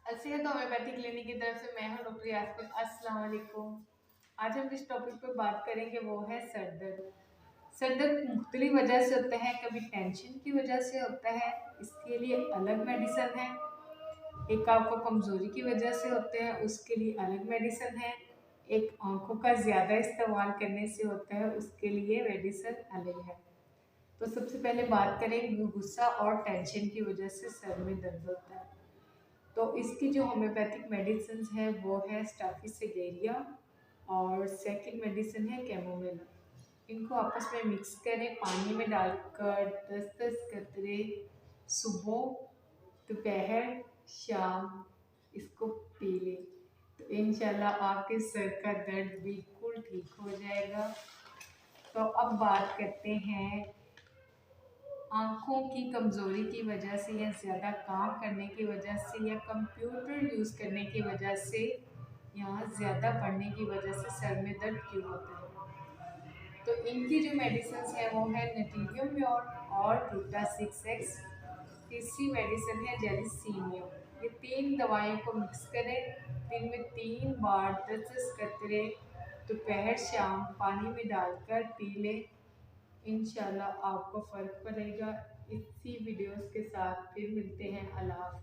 सेहत homeopathy clinic की तरफ से मैं हूं डॉक्टर यास्मीन। अस्सलाम वालेकुम। आज हम जिस टॉपिक पर बात करेंगे वो है सर दर्द। सर दर्द मुख्तलिफ वजह से होता है, कभी टेंशन की वजह से होता है, इसके लिए अलग मेडिसिन है। एक आपको कमज़ोरी की वजह से होते हैं, उसके लिए अलग मेडिसिन है। एक आंखों का ज़्यादा इस्तेमाल करने से होता है, उसके लिए मेडिसिन अलग है। तो सबसे पहले बात करें गुस्सा और टेंशन की वजह से सर में दर्द होता है। तो इसकी जो होम्योपैथिक मेडिसिन है वो है स्टाफिसेगेरिया और सेकंड मेडिसिन है कैमोमिल। इनको आपस में मिक्स करें पानी में डालकर 10-10 कतरे सुबह, दोपहर, शाम इसको पी लें। तो इंशाल्लाह आपके सर का दर्द बिल्कुल ठीक हो जाएगा। तो अब बात करते हैं आँखों की कमज़ोरी की वजह से या ज़्यादा काम करने की वजह से या कंप्यूटर यूज़ करने की वजह से या ज़्यादा पढ़ने की वजह से सर में दर्द क्यों होता है। तो इनकी जो मेडिसिन है वो है नेटिवियम म्योर और ग्लूटा 6X। तीसरी मेडिसिन है जेलिसीनियम। ये 3 दवाइयों को मिक्स करें, दिन में 3 बार 10-10 कतरे दोपहर शाम पानी में डालकर पी लें। इंशाल्लाह आपको फ़र्क पड़ेगा। इसी वीडियोस के साथ फिर मिलते हैं। अल्लाह हाफ़िज़।